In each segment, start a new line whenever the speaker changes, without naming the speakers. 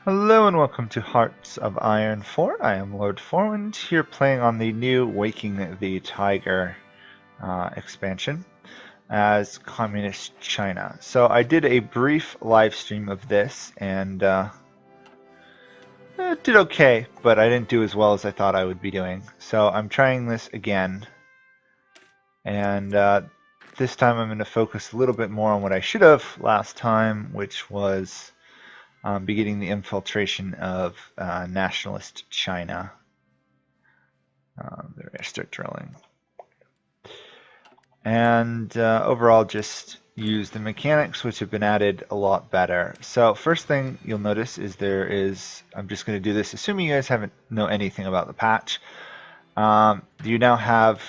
Hello and welcome to Hearts of Iron 4. I am Lord Forwind, here playing on the new Waking the Tiger expansion as Communist China. So I did a brief live stream of this and it did okay, but I didn't do as well as I thought I would be doing. So I'm trying this again, and this time I'm going to focus a little bit more on what I should have last time, which was beginning the infiltration of nationalist China. There, I start drilling. And overall, just use the mechanics, which have been added a lot better. So first thing you'll notice is I'm just going to do this, assuming you guys haven't know anything about the patch. You now have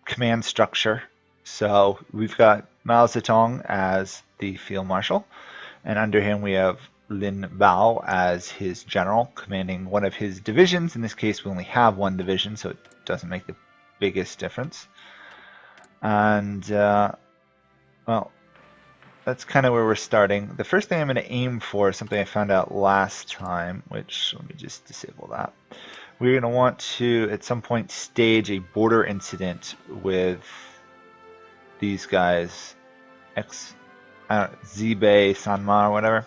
command structure. So we've got Mao Zedong as the field marshal, and under him we have Lin Bao as his general, commanding one of his divisions. In this case, we only have one division, so it doesn't make the biggest difference. And, well, that's kind of where we're starting. The first thing I'm going to aim for is something I found out last time, which, let me just disable that. We're going to want to, at some point, stage a border incident with these guys, Zibei, Sanma, or whatever.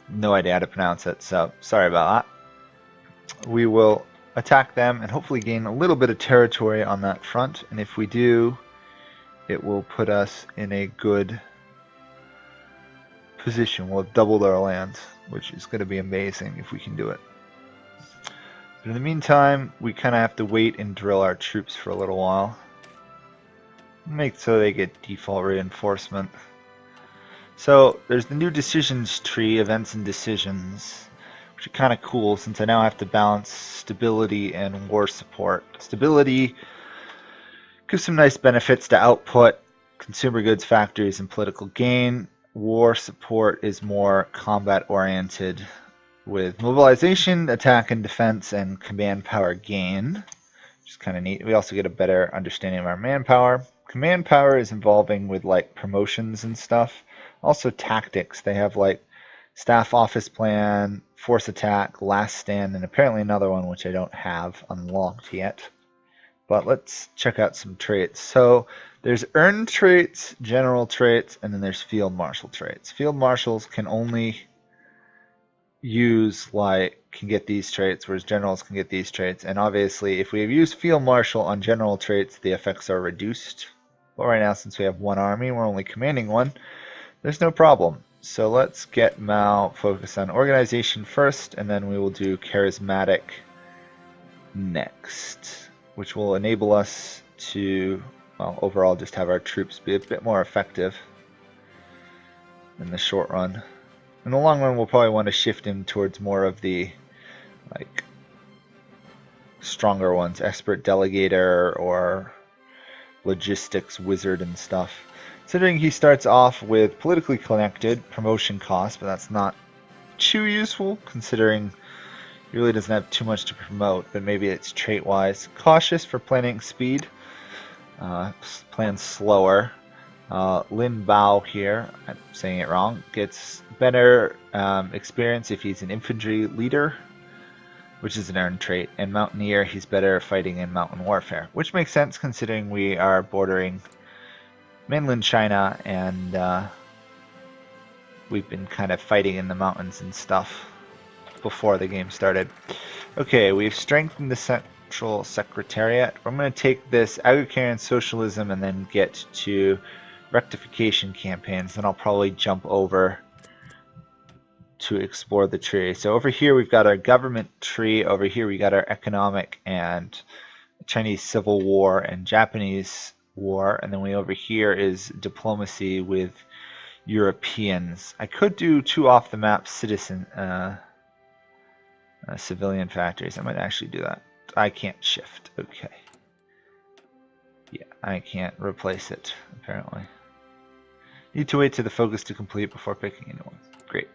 No idea how to pronounce it, so sorry about that. We will attack them and hopefully gain a little bit of territory on that front, and if we do, it will put us in a good position. We'll have doubled our land, which is going to be amazing if we can do it. But in the meantime, we kind of have to wait and drill our troops for a little while. Make so they get default reinforcement. So there's the new decisions tree, events and decisions, which are kind of cool since I now have to balance stability and war support. Stability gives some nice benefits to output, consumer goods factories, and political gain. War support is more combat oriented with mobilization, attack and defense, and command power gain, which is kind of neat. We also get a better understanding of our manpower. Command power is involving with like promotions and stuff. Also tactics. They have like staff office plan, force attack, last stand, and apparently another one which I don't have unlocked yet. But let's check out some traits. So there's earned traits, general traits, and then there's field marshal traits. Field marshals can only can get these traits, whereas generals can get these traits. And obviously, if we have used field marshal on general traits, the effects are reduced. But right now, since we have one army, we're only commanding one, there's no problem. So let's get Mao focused on organization first, and then we will do charismatic next, which will enable us to, well, overall just have our troops be a bit more effective in the short run. In the long run, we'll probably want to shift him towards more of the like stronger ones, expert delegator or logistics wizard and stuff. Considering he starts off with politically connected promotion cost, but that's not too useful considering he really doesn't have too much to promote, but maybe it's trait wise. Cautious for planning speed, plans slower. Lin Bao here, I'm saying it wrong, gets better experience if he's an infantry leader, which is an earned trait, and Mountaineer, he's better fighting in mountain warfare, which makes sense considering we are bordering mainland China and we've been kind of fighting in the mountains and stuff before the game started. Okay, we've strengthened the Central Secretariat. I'm going to take this agrarian socialism and then get to rectification campaigns, then I'll probably jump over to explore the tree. So over here we've got our government tree, over here we got our economic and Chinese Civil War and Japanese War, and then over here is diplomacy with Europeans. I could do two off the map citizen civilian factories. I might actually do that. I can't shift. Okay. Yeah, I can't replace it apparently. Need to wait to the focus to complete before picking a new one. Great.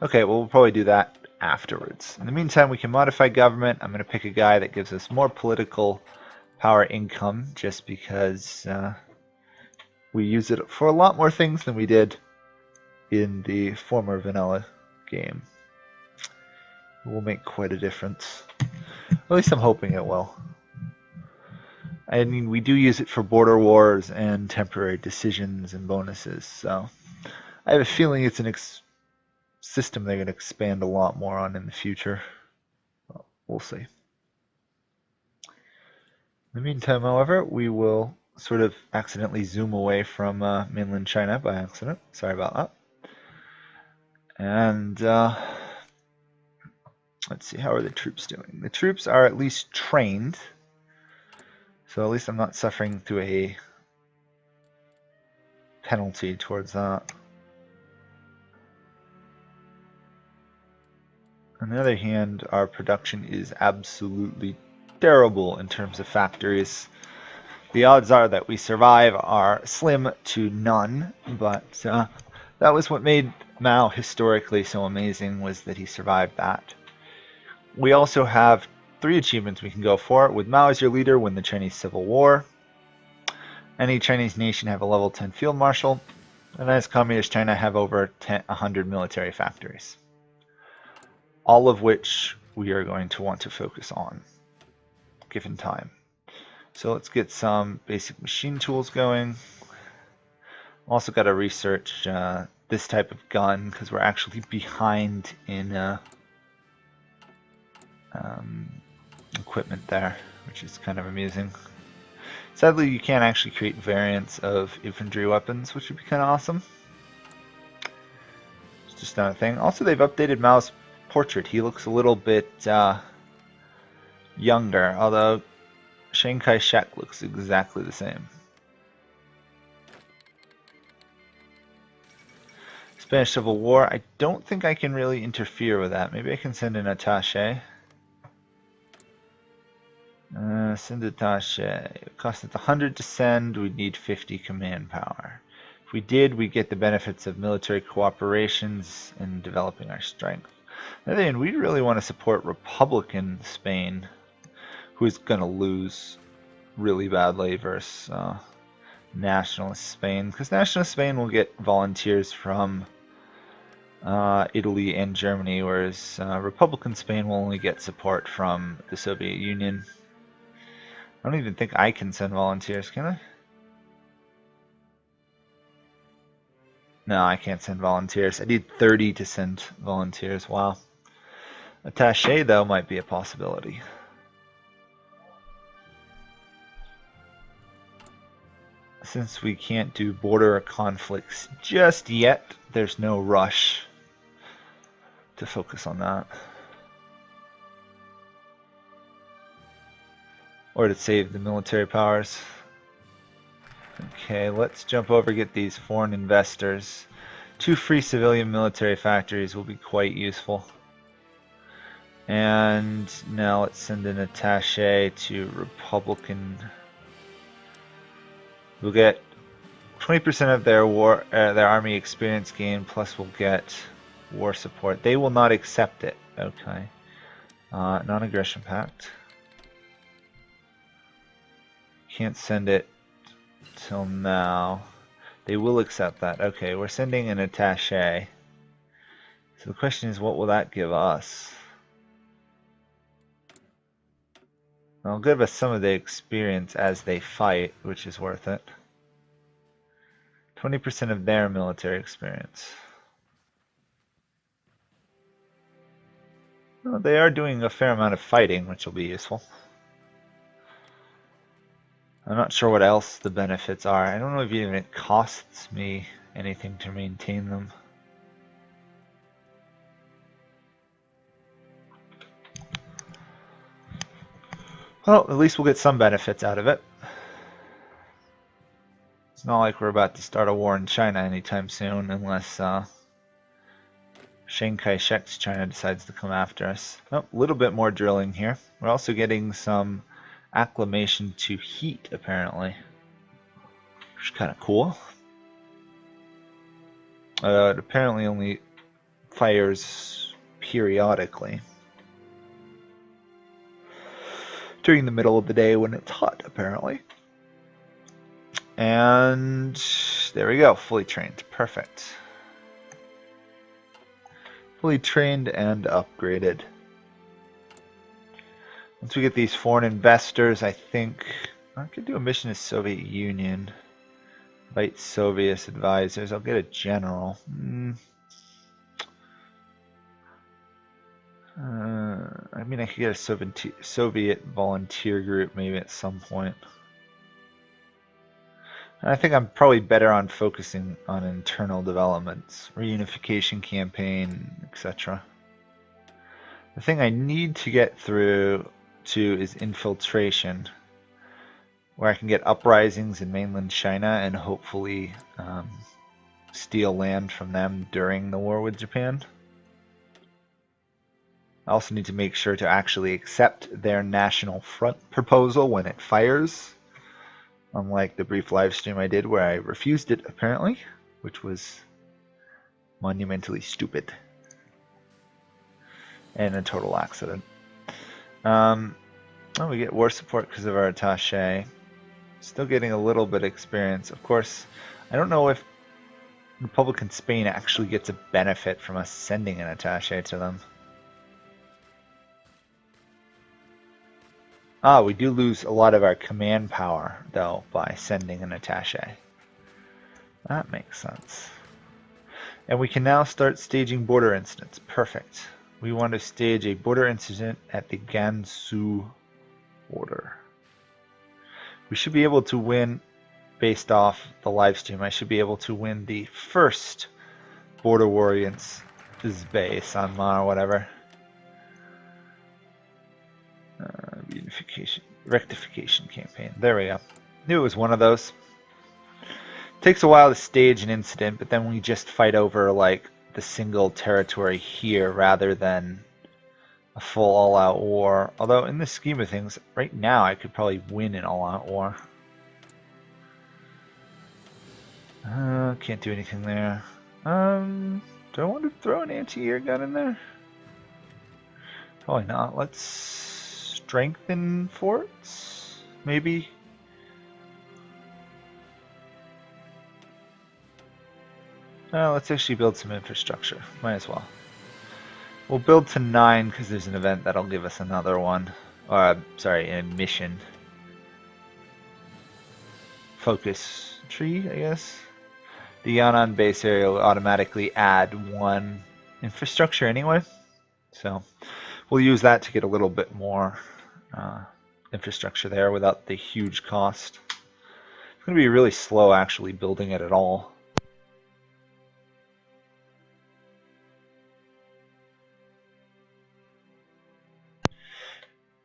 Okay, well, we'll probably do that afterwards. In the meantime, we can modify government. I'm going to pick a guy that gives us more political power income just because we use it for a lot more things than we did in the former vanilla game. It will make quite a difference. At least I'm hoping it will. I mean, we do use it for border wars and temporary decisions and bonuses, so I have a feeling it's an system they're going to expand a lot more on in the future. Well, we'll see. In the meantime, however, we will sort of accidentally zoom away from mainland China by accident. Sorry about that. And let's see, how are the troops doing? The troops are at least trained, so at least I'm not suffering through a penalty towards that. On the other hand, our production is absolutely terrible in terms of factories. The odds are that we survive are slim to none, but that was what made Mao historically so amazing, was that he survived that. We also have 3 achievements we can go for. With Mao as your leader, win the Chinese Civil War. Any Chinese nation have a level 10 field marshal. And as Communist China have over 100 military factories. All of which we are going to want to focus on, given time. So let's get some basic machine tools going. Also got to research this type of gun, because we're actually behind in equipment there, which is kind of amusing. Sadly, you can't actually create variants of infantry weapons, which would be kind of awesome. It's just not a thing. Also, they've updated Mao's portrait. He looks a little bit younger, although Chiang Kai-shek looks exactly the same. Spanish Civil War, I don't think I can really interfere with that. Maybe I can send an attaché. Send attaché. It costs us 100 to send. We'd need 50 command power. If we did, we'd get the benefits of military cooperations and developing our strength. And then we really want to support Republican Spain, who is going to lose really badly versus Nationalist Spain, because Nationalist Spain will get volunteers from Italy and Germany, whereas Republican Spain will only get support from the Soviet Union. I don't even think I can send volunteers, can I? No, I can't send volunteers. I need 30 to send volunteers. Wow. Attaché, though, might be a possibility. Since we can't do border conflicts just yet, there's no rush to focus on that. Or to save the military powers. Okay, let's jump over, get these foreign investors. 2 free civilian military factories will be quite useful. And now let's send an attaché to Republican. We'll get 20% of their army experience gain, plus we'll get war support. They will not accept it. Okay. Non-aggression pact. Can't send it till now. They will accept that. Okay, we're sending an attaché. So the question is, what will that give us? It'll give us some of the experience as they fight, which is worth it. 20% of their military experience. Well, they are doing a fair amount of fighting, which will be useful. I'm not sure what else the benefits are. I don't know if even it costs me anything to maintain them. Well, at least we'll get some benefits out of it. It's not like we're about to start a war in China anytime soon, unless Chiang Kai-shek's China decides to come after us. Oh, a little bit more drilling here. We're also getting some acclimation to heat, apparently, which is kind of cool. It apparently only fires periodically during the middle of the day when it's hot, apparently. And there we go, fully trained. Perfect. Fully trained and upgraded. Once we get these foreign investors, I think I could do a mission to Soviet Union. Invite Soviet advisors. I'll get a general. I mean, I could get a Soviet volunteer group maybe at some point. And I think I'm probably better on focusing on internal developments, reunification campaign, etc. The thing I need to get through to is infiltration, where I can get uprisings in mainland China and hopefully steal land from them during the war with Japan. I also need to make sure to actually accept their National Front proposal when it fires, unlike the brief live stream I did where I refused it apparently, which was monumentally stupid and a total accident. We get war support because of our attaché. Still getting a little bit of experience. Of course, I don't know if Republican Spain actually gets a benefit from us sending an attaché to them. We do lose a lot of our command power, though, by sending an attaché. That makes sense. And we can now start staging border incidents. Perfect. We want to stage a border incident at the Gansu border. We should be able to win, based off the live stream, I should be able to win the first border war against Sanma or whatever. Rectification campaign. There we go. Knew it was one of those. Takes a while to stage an incident, but then we just fight over like the single territory here rather than a full all-out war. Although in the scheme of things, right now I could probably win an all-out war. Can't do anything there. Do I want to throw an anti-air gun in there? Probably not. Let's strengthen forts, maybe. Let's actually build some infrastructure. Might as well. We'll build to 9 because there's an event that'll give us another one. Sorry, a mission. Focus tree, I guess. The Yan'an base area will automatically add 1 infrastructure anyway. So we'll use that to get a little bit more infrastructure there without the huge cost. It's going to be really slow actually building it at all.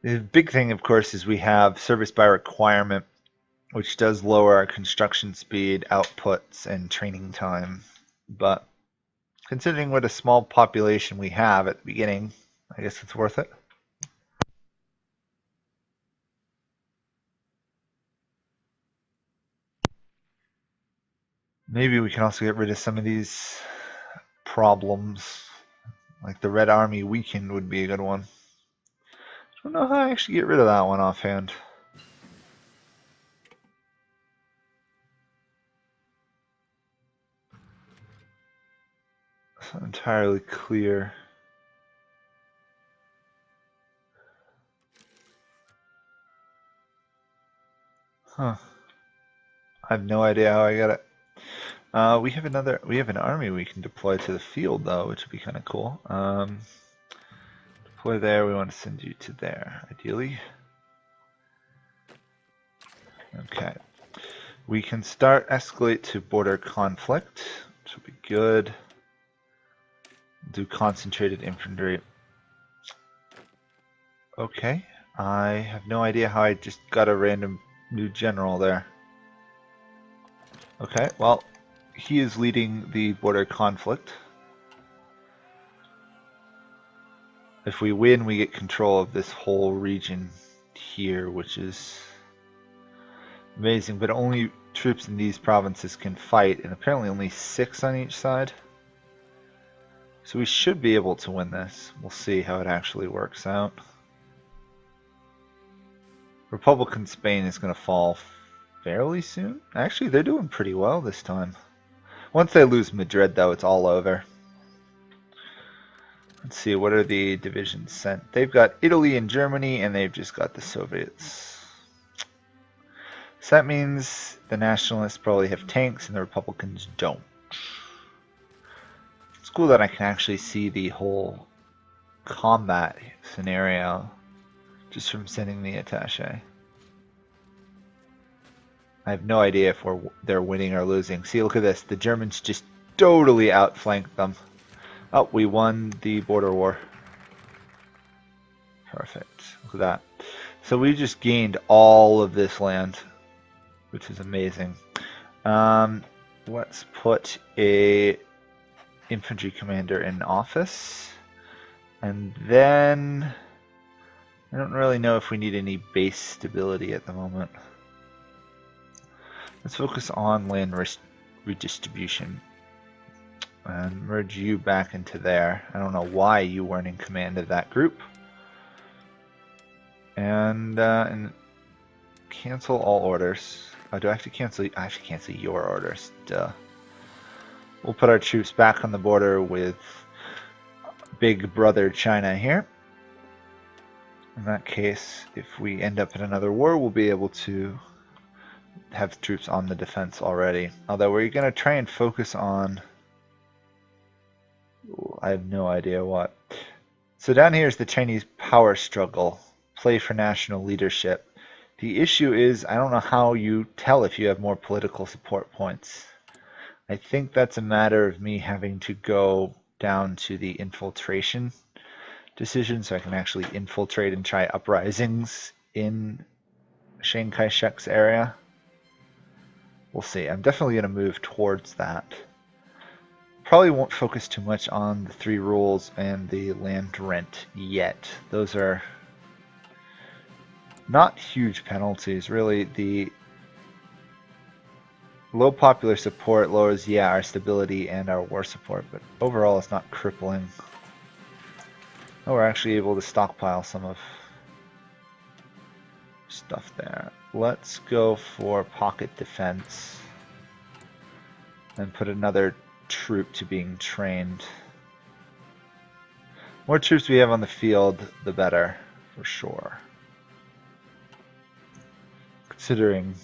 The big thing, of course, is we have service by requirement, which does lower our construction speed, outputs, and training time. But considering what a small population we have at the beginning, I guess it's worth it. Maybe we can also get rid of some of these problems. Like the Red Army weekend would be a good one. I don't know how I actually get rid of that one offhand. It's not entirely clear. Huh. I have no idea how I got it. We have an army we can deploy to the field though, which would be kind of cool. Deploy there. We want to send you to there, ideally. Okay. We can start escalate to border conflict, which will be good. Do concentrated infantry. Okay. I have no idea how I just got a random new general there. Okay, well, he is leading the border conflict. If we win, we get control of this whole region here, which is amazing, but only troops in these provinces can fight, and apparently only 6 on each side. So we should be able to win this. We'll see how it actually works out. Republican Spain is going to fall fairly soon. Actually, they're doing pretty well this time. Once they lose Madrid, though, it's all over. Let's see, what are the divisions sent? They've got Italy and Germany, and they've just got the Soviets. So that means the nationalists probably have tanks and the Republicans don't. It's cool that I can actually see the whole combat scenario just from sending the attaché. I have no idea if they're winning or losing. See, look at this. The Germans just totally outflanked them. Oh, we won the border war. Perfect. Look at that. So we just gained all of this land, which is amazing. Let's put a infantry commander in office. And then I don't really know if we need any base stability at the moment. Let's focus on land redistribution and merge you back into there. I don't know why you weren't in command of that group. And cancel all orders. Oh, do I have to cancel? I have to cancel your orders. Duh. We'll put our troops back on the border with Big Brother China here. In that case, if we end up in another war, we'll be able to have troops on the defense already. Although we're going to try and focus on... I have no idea what. So down here is the Chinese power struggle. Play for national leadership. The issue is, I don't know how you tell if you have more political support points. I think that's a matter of me having to go down to the infiltration decision so I can actually infiltrate and try uprisings in Chiang Kai-shek's area. We'll see. I'm definitely going to move towards that. Probably won't focus too much on the 3 rules and the land rent yet. Those are not huge penalties, really. The low popular support lowers, our stability and our war support, but overall it's not crippling. Oh, we're actually able to stockpile some of stuff there. Let's go for pocket defense and put another troop to being trained. More troops we have on the field, the better, for sure. Considering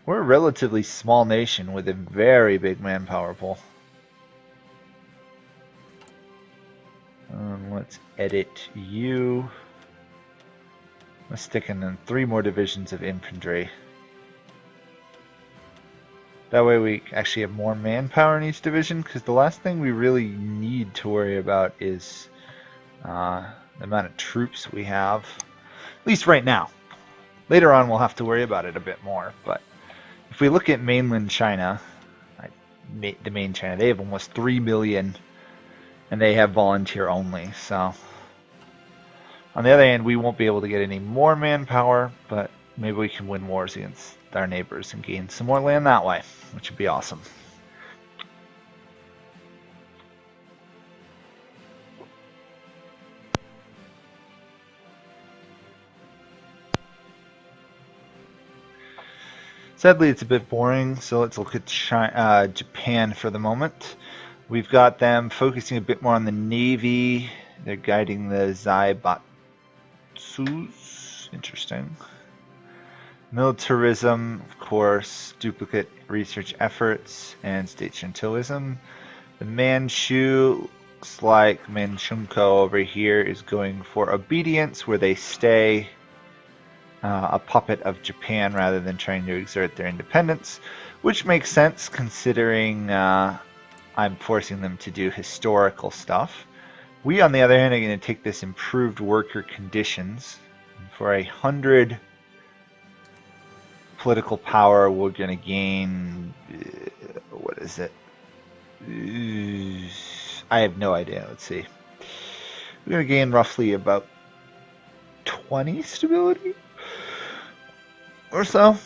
we're a relatively small nation with a very big manpower pool. Let's edit you. Let's stick in 3 more divisions of infantry. That way we actually have more manpower in each division, because the last thing we really need to worry about is the amount of troops we have. At least right now. Later on we'll have to worry about it a bit more, but if we look at mainland China, the main China, they have almost 3 million and they have volunteer only, so on the other hand we won't be able to get any more manpower, but maybe we can win wars against our neighbors and gain some more land that way, which would be awesome. Sadly, it's a bit boring, so let's look at Japan for the moment. We've got them focusing a bit more on the Navy. They're guiding the Zaibatsus. Interesting. Militarism, of course, duplicate research efforts, and state scientism. The Manchu looks like Manchunko over here is going for obedience, where they stay a puppet of Japan rather than trying to exert their independence, which makes sense considering I'm forcing them to do historical stuff. We, on the other hand, are going to take this improved worker conditions. For 100 political power, we're going to gain, what is it? I have no idea. Let's see. We're going to gain roughly about 20 stability or so.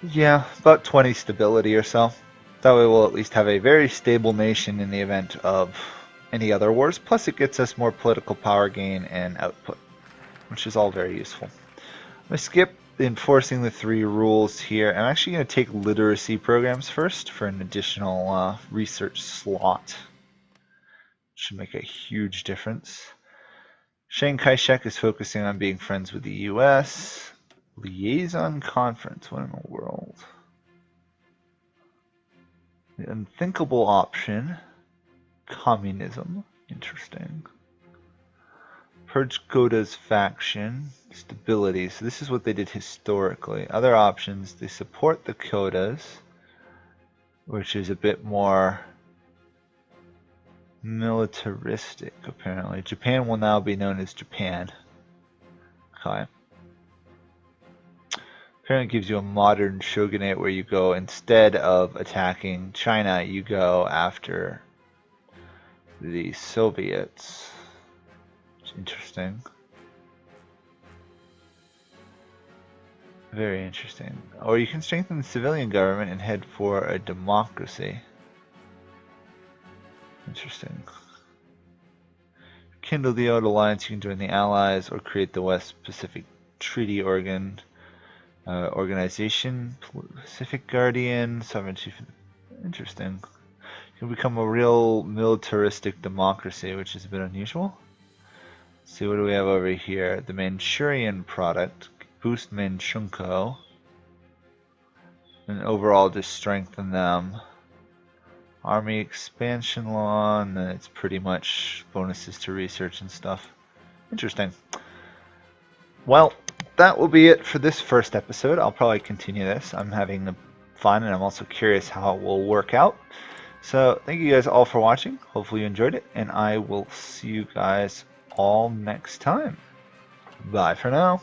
Yeah, about 20 stability or so. That way we'll at least have a very stable nation in the event of any other wars. Plus it gets us more political power gain and output, which is all very useful. I'm going to skip enforcing the 3 rules here. I'm actually going to take literacy programs first for an additional research slot. Should make a huge difference. Chiang Kai-shek is focusing on being friends with the US. Liaison conference, what in the world? The unthinkable option, communism, interesting. Purge Goda's faction, stability, so this is what they did historically. Other options, they support the Kodas, which is a bit more militaristic apparently. Japan will now be known as Japan. Okay. Apparently it gives you a modern shogunate where you go, instead of attacking China, you go after the Soviets. Interesting. Very interesting. Or you can strengthen the civilian government and head for a democracy. Interesting. Kindle the old alliance, you can join the Allies or create the West Pacific Treaty Organization, Pacific Guardian, Sovereignty. Interesting. You can become a real militaristic democracy, which is a bit unusual. Let's see, what do we have over here? The Manchurian product, boost Manchunko, and overall just strengthen them. Army expansion law, and then it's pretty much bonuses to research and stuff. Interesting. Well, that will be it for this first episode. I'll probably continue this. I'm having fun, and I'm also curious how it will work out. So thank you guys all for watching. Hopefully you enjoyed it, and I will see you guys all next time. Bye for now.